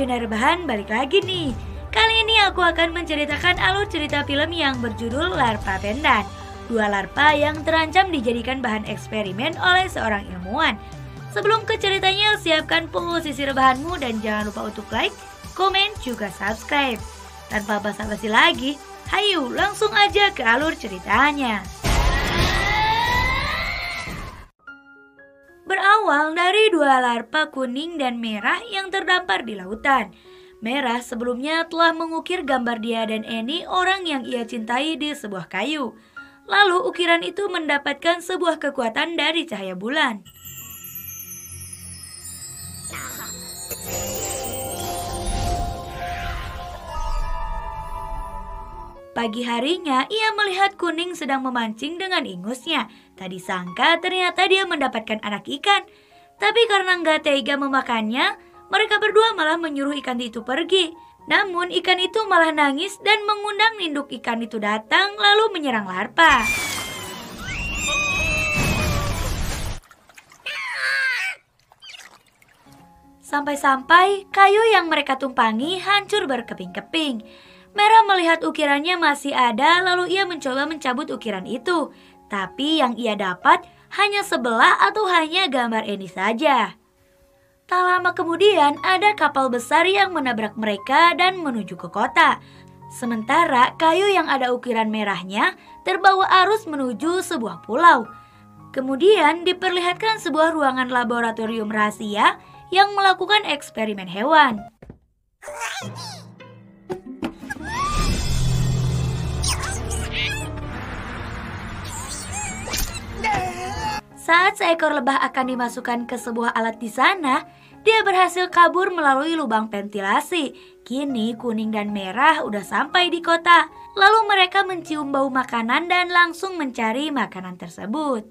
Juna Rebahan balik lagi nih. Kali ini aku akan menceritakan alur cerita film yang berjudul Larpa Pendan. Dua larpa yang terancam dijadikan bahan eksperimen oleh seorang ilmuwan. Sebelum ke ceritanya, siapkan posisi rebahanmu dan jangan lupa untuk like, komen, juga subscribe. Tanpa basa-basi lagi, hayu langsung aja ke alur ceritanya. Berawal dari dua larpa kuning dan merah yang terdampar di lautan. Merah sebelumnya telah mengukir gambar dia dan Annie, orang yang ia cintai, di sebuah kayu. Lalu ukiran itu mendapatkan sebuah kekuatan dari cahaya bulan. Pagi harinya, ia melihat kuning sedang memancing dengan ingusnya. Tak disangka ternyata dia mendapatkan anak ikan. Tapi karena nggak tega memakannya, mereka berdua malah menyuruh ikan itu pergi. Namun ikan itu malah nangis dan mengundang induk ikan itu datang lalu menyerang larpa. Sampai-sampai kayu yang mereka tumpangi hancur berkeping-keping. Merah melihat ukirannya masih ada, lalu ia mencoba mencabut ukiran itu. Tapi yang ia dapat hanya sebelah atau hanya gambar Annie saja. Tak lama kemudian ada kapal besar yang menabrak mereka dan menuju ke kota. Sementara kayu yang ada ukiran merahnya terbawa arus menuju sebuah pulau. Kemudian diperlihatkan sebuah ruangan laboratorium rahasia yang melakukan eksperimen hewan. Saat seekor lebah akan dimasukkan ke sebuah alat di sana, dia berhasil kabur melalui lubang ventilasi. Kini kuning dan merah udah sampai di kota. Lalu mereka mencium bau makanan dan langsung mencari makanan tersebut.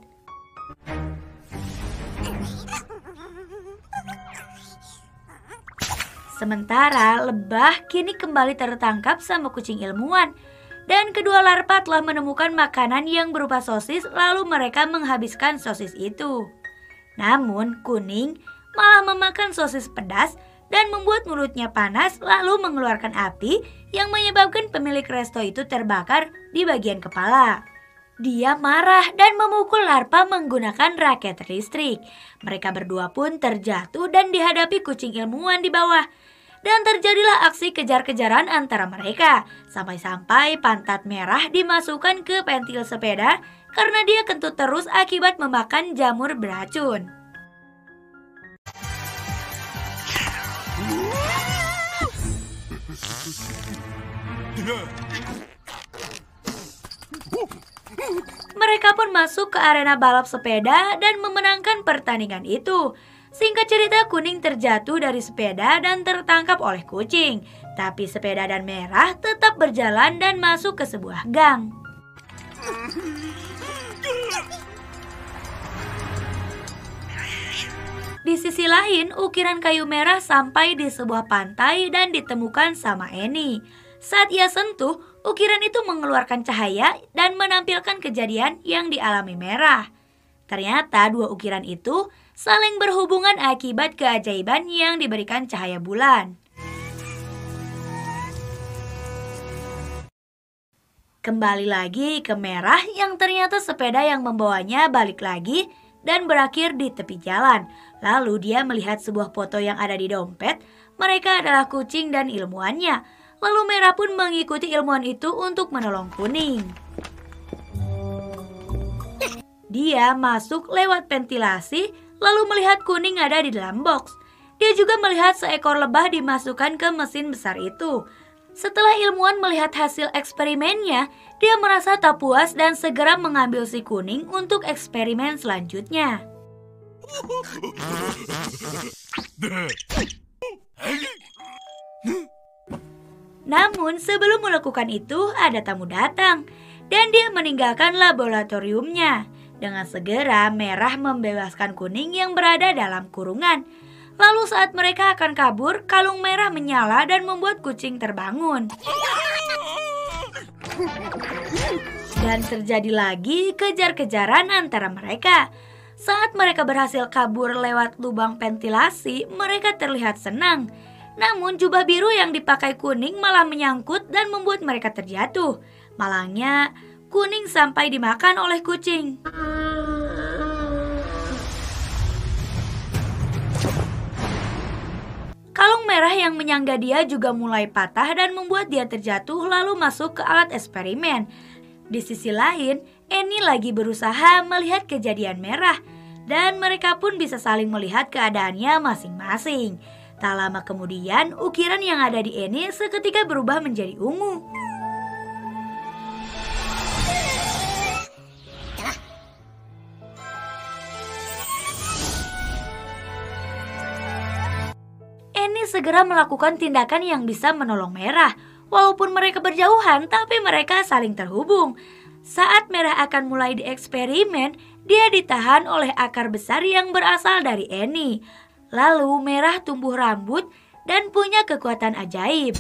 Sementara lebah kini kembali tertangkap sama kucing ilmuwan. Dan kedua larpa telah menemukan makanan yang berupa sosis, lalu mereka menghabiskan sosis itu. Namun kuning malah memakan sosis pedas dan membuat mulutnya panas lalu mengeluarkan api yang menyebabkan pemilik resto itu terbakar di bagian kepala. Dia marah dan memukul larpa menggunakan raket listrik. Mereka berdua pun terjatuh dan dihadapi kucing ilmuwan di bawah. Dan terjadilah aksi kejar-kejaran antara mereka. Sampai-sampai pantat merah dimasukkan ke pentil sepeda karena dia kentut terus akibat memakan jamur beracun. Mereka pun masuk ke arena balap sepeda dan memenangkan pertandingan itu. Singkat cerita, kuning terjatuh dari sepeda dan tertangkap oleh kucing. Tapi sepeda dan merah tetap berjalan dan masuk ke sebuah gang. Di sisi lain, ukiran kayu merah sampai di sebuah pantai dan ditemukan sama Annie. Saat ia sentuh, ukiran itu mengeluarkan cahaya dan menampilkan kejadian yang dialami merah. Ternyata dua ukiran itu saling berhubungan akibat keajaiban yang diberikan cahaya bulan. Kembali lagi ke merah yang ternyata sepeda yang membawanya balik lagi dan berakhir di tepi jalan. Lalu dia melihat sebuah foto yang ada di dompet. Mereka adalah kucing dan ilmuwannya. Lalu merah pun mengikuti ilmuwan itu untuk menolong kuning. Dia masuk lewat ventilasi, lalu melihat kuning ada di dalam box. Dia juga melihat seekor lebah dimasukkan ke mesin besar itu. Setelah ilmuwan melihat hasil eksperimennya, dia merasa tak puas dan segera mengambil si kuning untuk eksperimen selanjutnya. Namun sebelum melakukan itu, ada tamu datang dan dia meninggalkan laboratoriumnya. Dengan segera, merah membebaskan kuning yang berada dalam kurungan. Lalu saat mereka akan kabur, kalung merah menyala dan membuat kucing terbangun. Dan terjadi lagi kejar-kejaran antara mereka. Saat mereka berhasil kabur lewat lubang ventilasi, mereka terlihat senang. Namun jubah biru yang dipakai kuning malah menyangkut dan membuat mereka terjatuh. Malangnya, kuning sampai dimakan oleh kucing. Kalung merah yang menyangga dia juga mulai patah dan membuat dia terjatuh lalu masuk ke alat eksperimen. Di sisi lain, Annie lagi berusaha melihat kejadian merah dan mereka pun bisa saling melihat keadaannya masing-masing. Tak lama kemudian, ukiran yang ada di Annie seketika berubah menjadi ungu. Annie segera melakukan tindakan yang bisa menolong merah. Walaupun mereka berjauhan, tapi mereka saling terhubung. Saat merah akan mulai dieksperimen, dia ditahan oleh akar besar yang berasal dari Annie. Lalu merah tumbuh rambut dan punya kekuatan ajaib.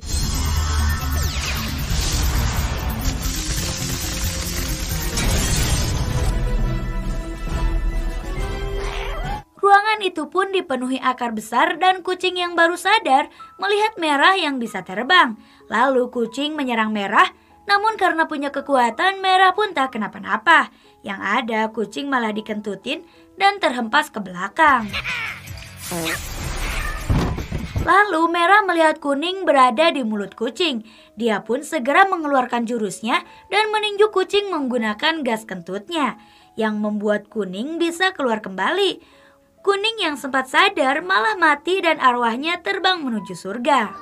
Ruangan itu pun dipenuhi akar besar dan kucing yang baru sadar melihat merah yang bisa terbang. Lalu kucing menyerang merah, namun karena punya kekuatan, merah pun tak kenapa-napa. Yang ada kucing malah dikentutin dan terhempas ke belakang. Lalu merah melihat kuning berada di mulut kucing. Dia pun segera mengeluarkan jurusnya dan meninju kucing menggunakan gas kentutnya, yang membuat kuning bisa keluar kembali. Kuning yang sempat sadar malah mati dan arwahnya terbang menuju surga.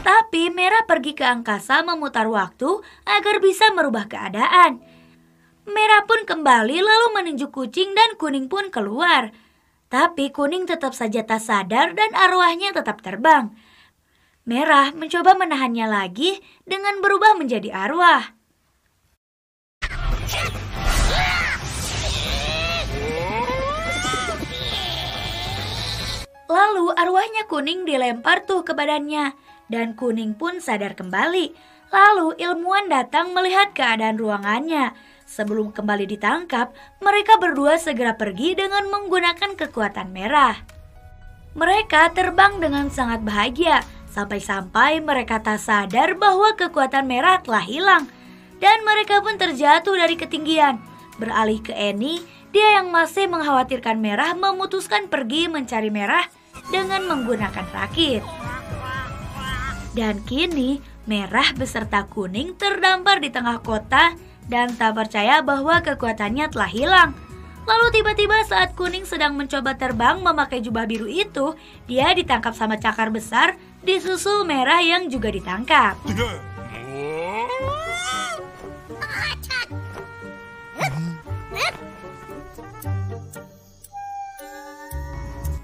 Tapi merah pergi ke angkasa memutar waktu agar bisa merubah keadaan. Merah pun kembali lalu meninju kucing dan kuning pun keluar. Tapi kuning tetap saja tak sadar dan arwahnya tetap terbang. Merah mencoba menahannya lagi dengan berubah menjadi arwah. Lalu arwahnya kuning dilempar tuh ke badannya dan kuning pun sadar kembali. Lalu ilmuwan datang melihat keadaan ruangannya. Sebelum kembali ditangkap, mereka berdua segera pergi dengan menggunakan kekuatan merah. Mereka terbang dengan sangat bahagia sampai-sampai mereka tak sadar bahwa kekuatan merah telah hilang. Dan mereka pun terjatuh dari ketinggian. Beralih ke Annie, dia yang masih mengkhawatirkan merah memutuskan pergi mencari merah dengan menggunakan rakit. Dan kini merah beserta kuning terdampar di tengah kota dan tak percaya bahwa kekuatannya telah hilang. Lalu tiba-tiba saat kuning sedang mencoba terbang memakai jubah biru itu, dia ditangkap sama cakar besar disusul merah yang juga ditangkap.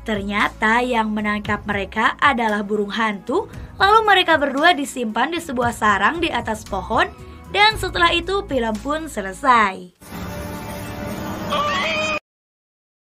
Ternyata yang menangkap mereka adalah burung hantu. Lalu mereka berdua disimpan di sebuah sarang di atas pohon. Dan setelah itu film pun selesai.